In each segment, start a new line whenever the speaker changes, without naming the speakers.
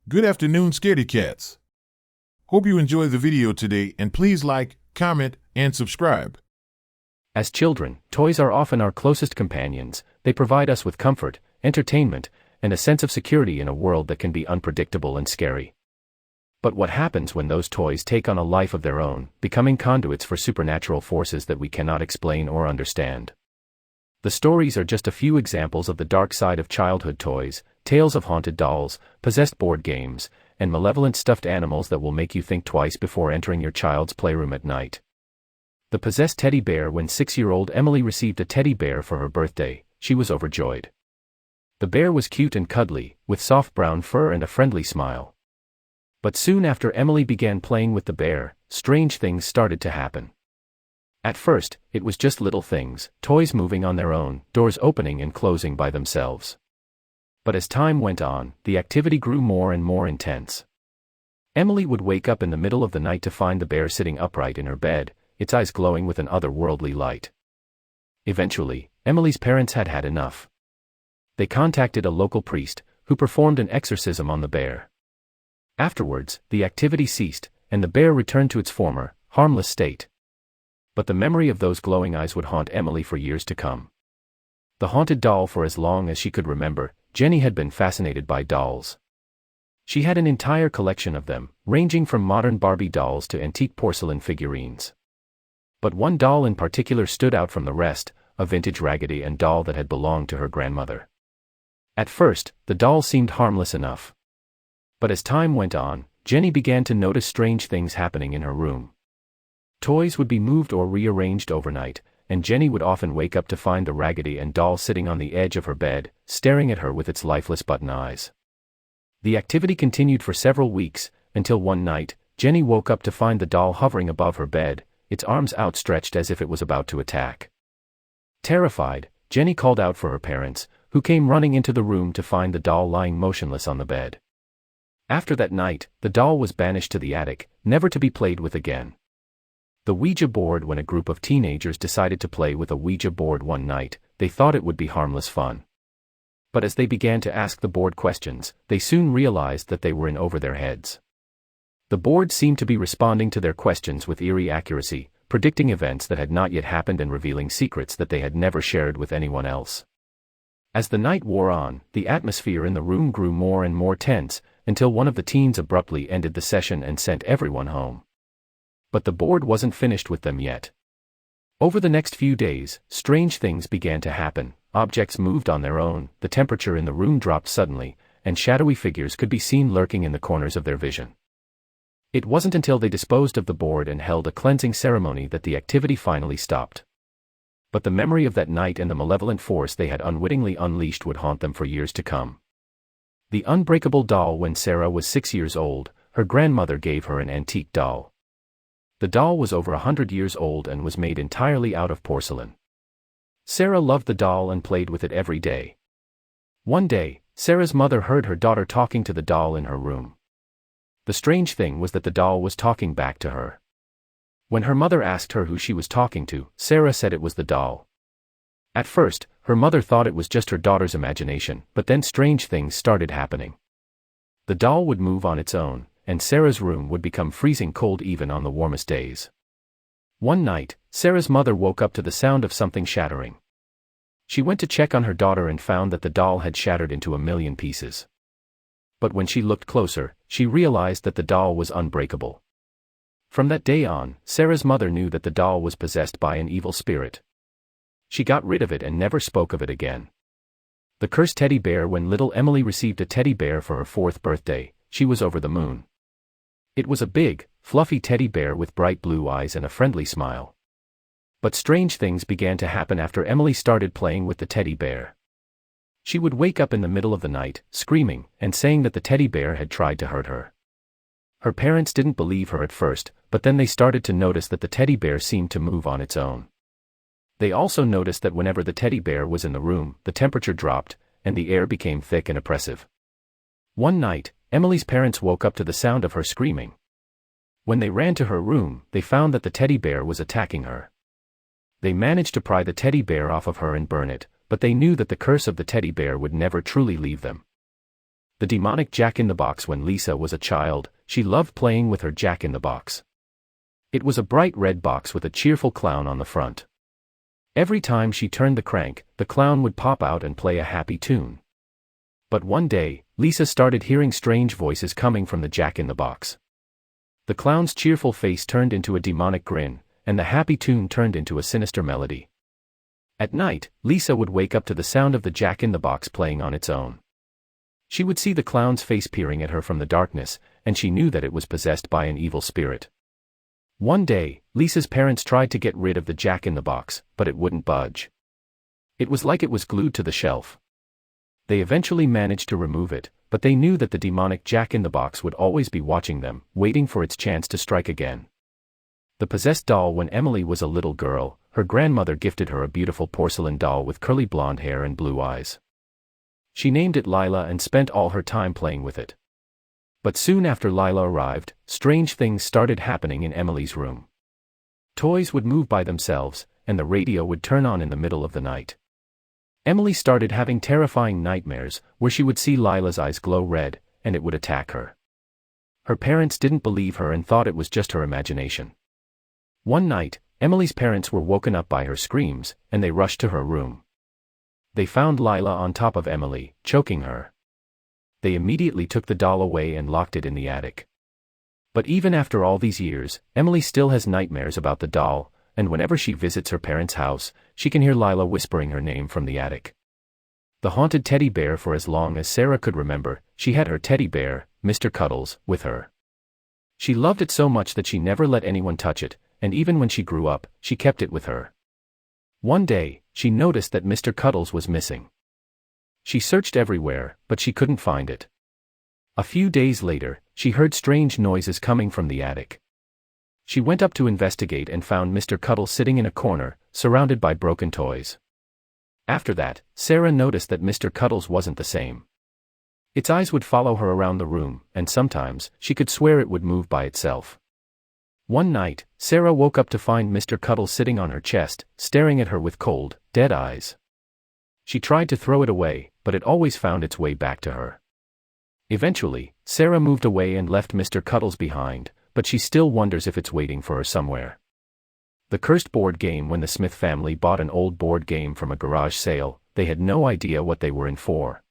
Good afternoon, scaredy cats. Hope you enjoy the video today and please like, comment, and subscribe.
As children, toys are often our closest companions. They provide us with comfort, entertainment, and a sense of security in a world that can be unpredictable and scary. But what happens when those toys take on a life of their own, becoming conduits for supernatural forces that we cannot explain or understand? The stories are just a few examples of the dark side of childhood toys, tales of haunted dolls, possessed board games, and malevolent stuffed animals that will make you think twice before entering your child's playroom at night. The possessed teddy bear. When 6-year-old Emily received a teddy bear for her birthday, she was overjoyed. The bear was cute and cuddly, with soft brown fur and a friendly smile. But soon after Emily began playing with the bear, strange things started to happen. At first, it was just little things, toys moving on their own, doors opening and closing by themselves. But as time went on, the activity grew more and more intense. Emily would wake up in the middle of the night to find the bear sitting upright in her bed, its eyes glowing with an otherworldly light. Eventually, Emily's parents had had enough. They contacted a local priest, who performed an exorcism on the bear. Afterwards, the activity ceased, and the bear returned to its former, harmless state. But the memory of those glowing eyes would haunt Emily for years to come. The haunted doll. For as long as she could remember, Jenny had been fascinated by dolls. She had an entire collection of them, ranging from modern Barbie dolls to antique porcelain figurines. But one doll in particular stood out from the rest, a vintage Raggedy Ann doll that had belonged to her grandmother. At first, the doll seemed harmless enough. But as time went on, Jenny began to notice strange things happening in her room. Toys would be moved or rearranged overnight, and Jenny would often wake up to find the Raggedy Ann doll sitting on the edge of her bed, staring at her with its lifeless button eyes. The activity continued for several weeks, until one night, Jenny woke up to find the doll hovering above her bed, its arms outstretched as if it was about to attack. Terrified, Jenny called out for her parents, who came running into the room to find the doll lying motionless on the bed. After that night, the doll was banished to the attic, never to be played with again. The Ouija board. When a group of teenagers decided to play with a Ouija board one night, they thought it would be harmless fun. But as they began to ask the board questions, they soon realized that they were in over their heads. The board seemed to be responding to their questions with eerie accuracy, predicting events that had not yet happened and revealing secrets that they had never shared with anyone else. As the night wore on, the atmosphere in the room grew more and more tense, until one of the teens abruptly ended the session and sent everyone home. But the board wasn't finished with them yet. Over the next few days, strange things began to happen. Objects moved on their own, the temperature in the room dropped suddenly, and shadowy figures could be seen lurking in the corners of their vision. It wasn't until they disposed of the board and held a cleansing ceremony that the activity finally stopped. But the memory of that night and the malevolent force they had unwittingly unleashed would haunt them for years to come. The unbreakable doll. When Sarah was 6 years old, her grandmother gave her an antique doll. The doll was over 100 years old and was made entirely out of porcelain. Sarah loved the doll and played with it every day. One day, Sarah's mother heard her daughter talking to the doll in her room. The strange thing was that the doll was talking back to her. When her mother asked her who she was talking to, Sarah said it was the doll. At first, her mother thought it was just her daughter's imagination, but then strange things started happening. The doll would move on its own, and Sarah's room would become freezing cold even on the warmest days. One night, Sarah's mother woke up to the sound of something shattering. She went to check on her daughter and found that the doll had shattered into a million pieces. But when she looked closer, she realized that the doll was unbreakable. From that day on, Sarah's mother knew that the doll was possessed by an evil spirit. She got rid of it and never spoke of it again. The cursed teddy bear. When little Emily received a teddy bear for her 4th birthday, she was over the moon. It was a big, fluffy teddy bear with bright blue eyes and a friendly smile. But strange things began to happen after Emily started playing with the teddy bear. She would wake up in the middle of the night, screaming, and saying that the teddy bear had tried to hurt her. Her parents didn't believe her at first, but then they started to notice that the teddy bear seemed to move on its own. They also noticed that whenever the teddy bear was in the room, the temperature dropped, and the air became thick and oppressive. One night, Emily's parents woke up to the sound of her screaming. When they ran to her room, they found that the teddy bear was attacking her. They managed to pry the teddy bear off of her and burn it, but they knew that the curse of the teddy bear would never truly leave them. The demonic Jack-in-the-Box. When Lisa was a child, she loved playing with her Jack-in-the-Box. It was a bright red box with a cheerful clown on the front. Every time she turned the crank, the clown would pop out and play a happy tune. But one day, Lisa started hearing strange voices coming from the Jack-in-the-Box. The clown's cheerful face turned into a demonic grin, and the happy tune turned into a sinister melody. At night, Lisa would wake up to the sound of the Jack-in-the-Box playing on its own. She would see the clown's face peering at her from the darkness, and she knew that it was possessed by an evil spirit. One day, Lisa's parents tried to get rid of the Jack-in-the-Box, but it wouldn't budge. It was like it was glued to the shelf. They eventually managed to remove it, but they knew that the demonic Jack-in-the-Box would always be watching them, waiting for its chance to strike again. The possessed doll. When Emily was a little girl, her grandmother gifted her a beautiful porcelain doll with curly blonde hair and blue eyes. She named it Lila and spent all her time playing with it. But soon after Lila arrived, strange things started happening in Emily's room. Toys would move by themselves, and the radio would turn on in the middle of the night. Emily started having terrifying nightmares, where she would see Lila's eyes glow red, and it would attack her. Her parents didn't believe her and thought it was just her imagination. One night, Emily's parents were woken up by her screams, and they rushed to her room. They found Lila on top of Emily, choking her. They immediately took the doll away and locked it in the attic. But even after all these years, Emily still has nightmares about the doll, and whenever she visits her parents' house, she can hear Lila whispering her name from the attic. The haunted teddy bear. For as long as Sarah could remember, she had her teddy bear, Mr. Cuddles, with her. She loved it so much that she never let anyone touch it, and even when she grew up, she kept it with her. One day, she noticed that Mr. Cuddles was missing. She searched everywhere, but she couldn't find it. A few days later, she heard strange noises coming from the attic. She went up to investigate and found Mr. Cuddles sitting in a corner, surrounded by broken toys. After that, Sarah noticed that Mr. Cuddles wasn't the same. Its eyes would follow her around the room, and sometimes, she could swear it would move by itself. One night, Sarah woke up to find Mr. Cuddles sitting on her chest, staring at her with cold, dead eyes. She tried to throw it away, but it always found its way back to her. Eventually, Sarah moved away and left Mr. Cuddles behind, but she still wonders if it's waiting for her somewhere. The cursed board game. When the Smith family bought an old board game from a garage sale, they had no idea what they were in for.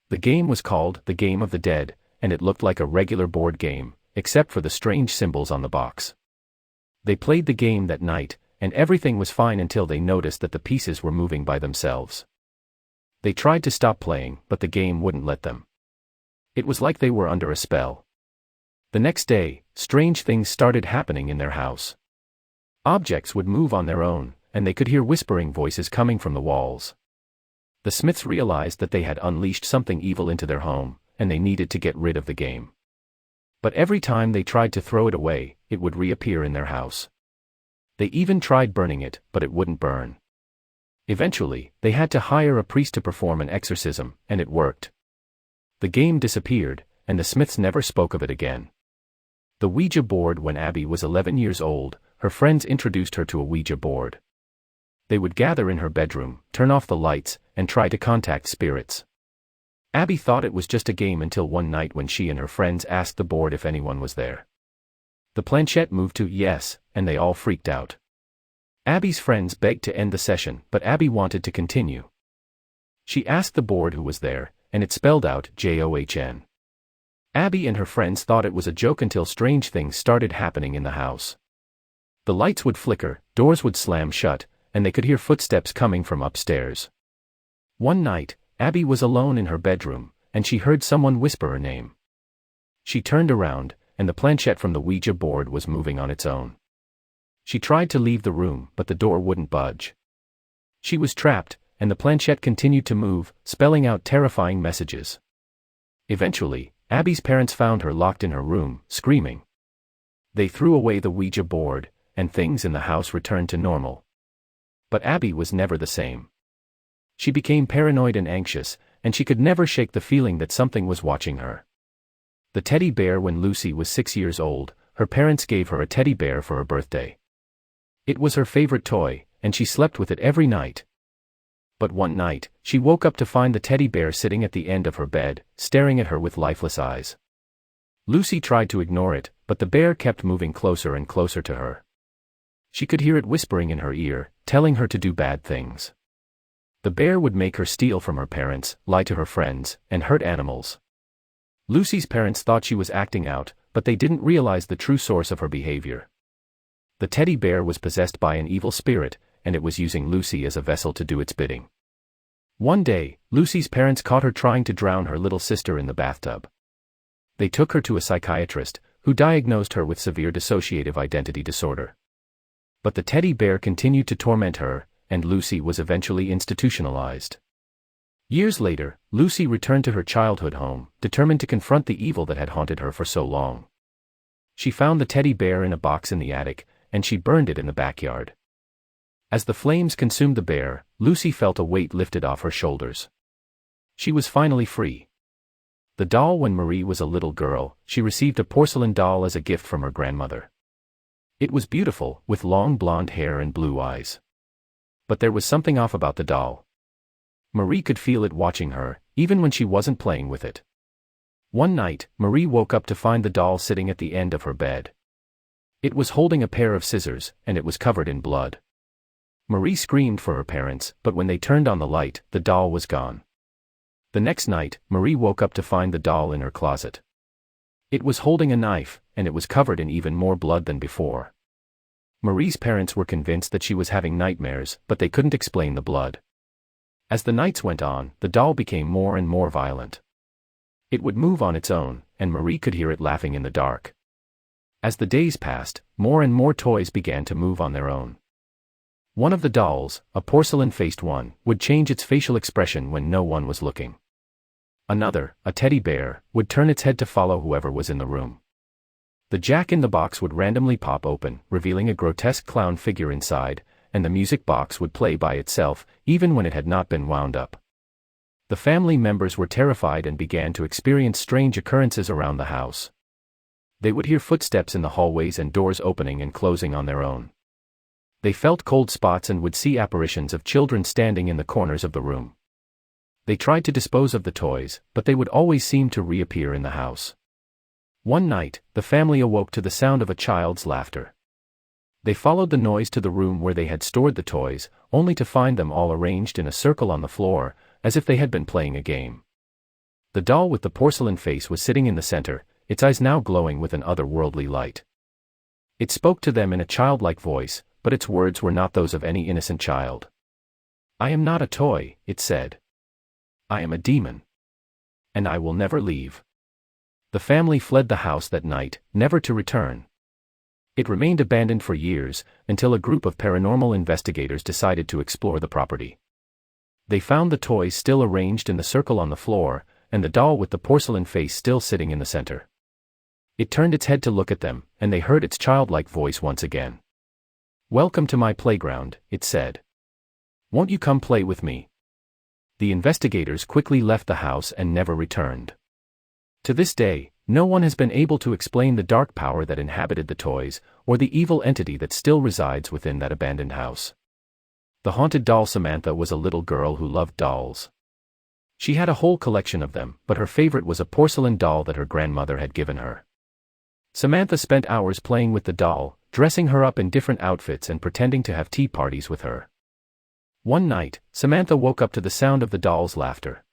The game was called The Game of the Dead, and it looked like a regular board game, except for the strange symbols on the box. They played the game that night, and everything was fine until they noticed that the pieces were moving by themselves. They tried to stop playing, but the game wouldn't let them. It was like they were under a spell. The next day, strange things started happening in their house. Objects would move on their own, and they could hear whispering voices coming from the walls. The Smiths realized that they had unleashed something evil into their home, and they needed to get rid of the game. But every time they tried to throw it away, it would reappear in their house. They even tried burning it, but it wouldn't burn. Eventually, they had to hire a priest to perform an exorcism, and it worked. The game disappeared, and the Smiths never spoke of it again. The Ouija board. When Abby was 11 years old, her friends introduced her to a Ouija board. They would gather in her bedroom, turn off the lights, and try to contact spirits. Abby thought it was just a game until one night when she and her friends asked the board if anyone was there. The planchette moved to yes, and they all freaked out. Abby's friends begged to end the session, but Abby wanted to continue. She asked the board who was there, and it spelled out JOHN. Abby and her friends thought it was a joke until strange things started happening in the house. The lights would flicker, doors would slam shut, and they could hear footsteps coming from upstairs. One night, Abby was alone in her bedroom, and she heard someone whisper her name. She turned around, and the planchette from the Ouija board was moving on its own. She tried to leave the room, but the door wouldn't budge. She was trapped, and the planchette continued to move, spelling out terrifying messages. Eventually, Abby's parents found her locked in her room, screaming. They threw away the Ouija board, and things in the house returned to normal. But Abby was never the same. She became paranoid and anxious, and she could never shake the feeling that something was watching her. The teddy bear. When Lucy was 6 years old, her parents gave her a teddy bear for her birthday. It was her favorite toy, and she slept with it every night. But one night, she woke up to find the teddy bear sitting at the end of her bed, staring at her with lifeless eyes. Lucy tried to ignore it, but the bear kept moving closer and closer to her. She could hear it whispering in her ear, telling her to do bad things. The bear would make her steal from her parents, lie to her friends, and hurt animals. Lucy's parents thought she was acting out, but they didn't realize the true source of her behavior. The teddy bear was possessed by an evil spirit, and it was using Lucy as a vessel to do its bidding. One day, Lucy's parents caught her trying to drown her little sister in the bathtub. They took her to a psychiatrist, who diagnosed her with severe dissociative identity disorder. But the teddy bear continued to torment her, and Lucy was eventually institutionalized. Years later, Lucy returned to her childhood home, determined to confront the evil that had haunted her for so long. She found the teddy bear in a box in the attic, and she burned it in the backyard. As the flames consumed the bear, Lucy felt a weight lifted off her shoulders. She was finally free. The doll. When Marie was a little girl, she received a porcelain doll as a gift from her grandmother. It was beautiful, with long blonde hair and blue eyes. But there was something off about the doll. Marie could feel it watching her, even when she wasn't playing with it. One night, Marie woke up to find the doll sitting at the end of her bed. It was holding a pair of scissors, and it was covered in blood. Marie screamed for her parents, but when they turned on the light, the doll was gone. The next night, Marie woke up to find the doll in her closet. It was holding a knife, and it was covered in even more blood than before. Marie's parents were convinced that she was having nightmares, but they couldn't explain the blood. As the nights went on, the doll became more and more violent. It would move on its own, and Marie could hear it laughing in the dark. As the days passed, more and more toys began to move on their own. One of the dolls, a porcelain-faced one, would change its facial expression when no one was looking. Another, a teddy bear, would turn its head to follow whoever was in the room. The jack-in-the-box would randomly pop open, revealing a grotesque clown figure inside, and the music box would play by itself, even when it had not been wound up. The family members were terrified and began to experience strange occurrences around the house. They would hear footsteps in the hallways and doors opening and closing on their own. They felt cold spots and would see apparitions of children standing in the corners of the room. They tried to dispose of the toys, but they would always seem to reappear in the house. One night, the family awoke to the sound of a child's laughter. They followed the noise to the room where they had stored the toys, only to find them all arranged in a circle on the floor, as if they had been playing a game. The doll with the porcelain face was sitting in the center, its eyes now glowing with an otherworldly light. It spoke to them in a childlike voice, but its words were not those of any innocent child. "I am not a toy," it said. "I am a demon. And I will never leave." The family fled the house that night, never to return. It remained abandoned for years, until a group of paranormal investigators decided to explore the property. They found the toys still arranged in the circle on the floor, and the doll with the porcelain face still sitting in the center. It turned its head to look at them, and they heard its childlike voice once again. "Welcome to my playground," it said. "Won't you come play with me?" The investigators quickly left the house and never returned. To this day, no one has been able to explain the dark power that inhabited the toys, or the evil entity that still resides within that abandoned house. The haunted doll. Samantha was a little girl who loved dolls. She had a whole collection of them, but her favorite was a porcelain doll that her grandmother had given her. Samantha spent hours playing with the doll, dressing her up in different outfits and pretending to have tea parties with her. One night, Samantha woke up to the sound of the doll's laughter.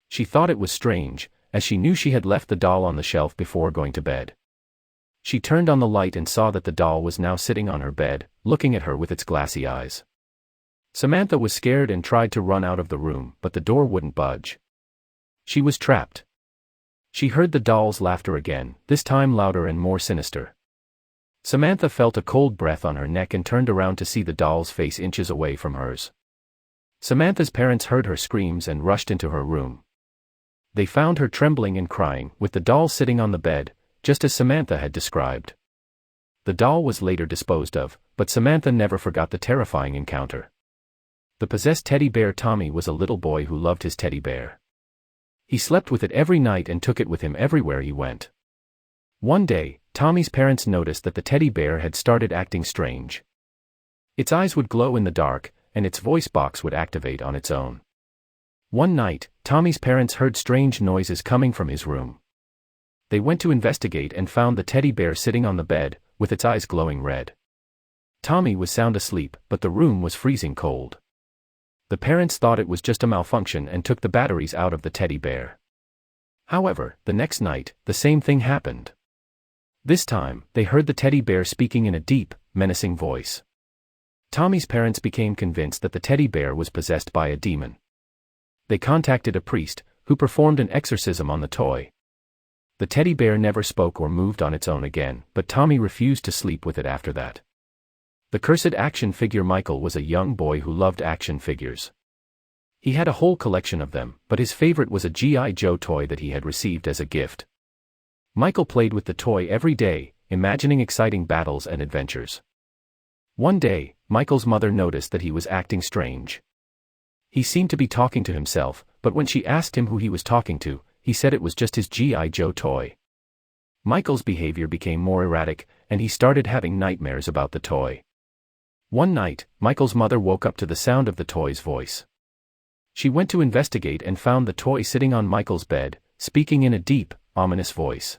She thought it was strange, as she knew she had left the doll on the shelf before going to bed. She turned on the light and saw that the doll was now sitting on her bed, looking at her with its glassy eyes. Samantha was scared and tried to run out of the room, but the door wouldn't budge. She was trapped. She heard the doll's laughter again, this time louder and more sinister. Samantha felt a cold breath on her neck and turned around to see the doll's face inches away from hers. Samantha's parents heard her screams and rushed into her room. They found her trembling and crying, with the doll sitting on the bed, just as Samantha had described. The doll was later disposed of, but Samantha never forgot the terrifying encounter. The possessed teddy bear. Tommy was a little boy who loved his teddy bear. He slept with it every night and took it with him everywhere he went. One day, Tommy's parents noticed that the teddy bear had started acting strange. Its eyes would glow in the dark, and its voice box would activate on its own. One night, Tommy's parents heard strange noises coming from his room. They went to investigate and found the teddy bear sitting on the bed, with its eyes glowing red. Tommy was sound asleep, but the room was freezing cold. The parents thought it was just a malfunction and took the batteries out of the teddy bear. However, the next night, the same thing happened. This time, they heard the teddy bear speaking in a deep, menacing voice. Tommy's parents became convinced that the teddy bear was possessed by a demon. They contacted a priest, who performed an exorcism on the toy. The teddy bear never spoke or moved on its own again, but Tommy refused to sleep with it after that. The cursed action figure Michael was a young boy who loved action figures. He had a whole collection of them, but his favorite was a G.I. Joe toy that he had received as a gift. Michael played with the toy every day, imagining exciting battles and adventures. One day, Michael's mother noticed that he was acting strange. He seemed to be talking to himself, but when she asked him who he was talking to, he said it was just his G.I. Joe toy. Michael's behavior became more erratic, and he started having nightmares about the toy. One night, Michael's mother woke up to the sound of the toy's voice. She went to investigate and found the toy sitting on Michael's bed, speaking in a deep, ominous voice.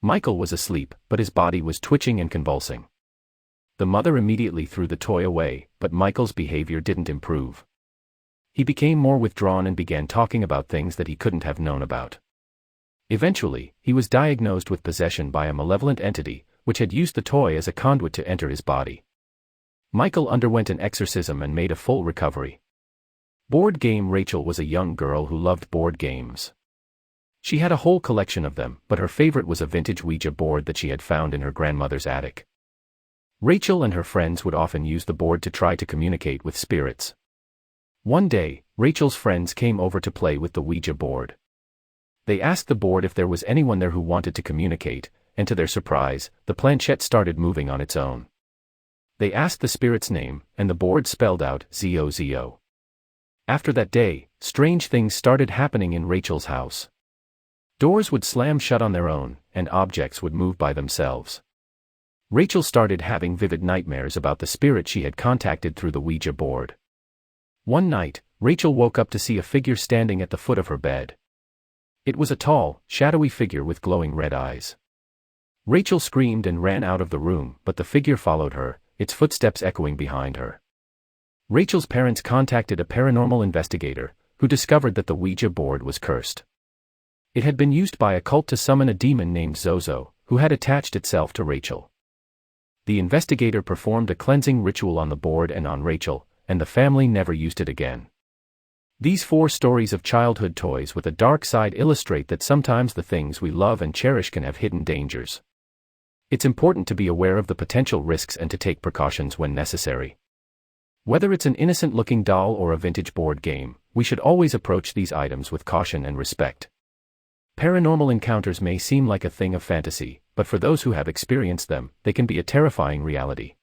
Michael was asleep, but his body was twitching and convulsing. The mother immediately threw the toy away, but Michael's behavior didn't improve. He became more withdrawn and began talking about things that he couldn't have known about. Eventually, he was diagnosed with possession by a malevolent entity, which had used the toy as a conduit to enter his body. Michael underwent an exorcism and made a full recovery. Board Game Rachel was a young girl who loved board games. She had a whole collection of them, but her favorite was a vintage Ouija board that she had found in her grandmother's attic. Rachel and her friends would often use the board to try to communicate with spirits. One day, Rachel's friends came over to play with the Ouija board. They asked the board if there was anyone there who wanted to communicate, and to their surprise, the planchette started moving on its own. They asked the spirit's name, and the board spelled out ZOZO. After that day, strange things started happening in Rachel's house. Doors would slam shut on their own, and objects would move by themselves. Rachel started having vivid nightmares about the spirit she had contacted through the Ouija board. One night, Rachel woke up to see a figure standing at the foot of her bed. It was a tall, shadowy figure with glowing red eyes. Rachel screamed and ran out of the room, but the figure followed her, its footsteps echoing behind her. Rachel's parents contacted a paranormal investigator, who discovered that the Ouija board was cursed. It had been used by a cult to summon a demon named Zozo, who had attached itself to Rachel. The investigator performed a cleansing ritual on the board and on Rachel, and the family never used it again. These 4 stories of childhood toys with a dark side illustrate that sometimes the things we love and cherish can have hidden dangers. It's important to be aware of the potential risks and to take precautions when necessary. Whether it's an innocent-looking doll or a vintage board game, we should always approach these items with caution and respect. Paranormal encounters may seem like a thing of fantasy, but for those who have experienced them, they can be a terrifying reality.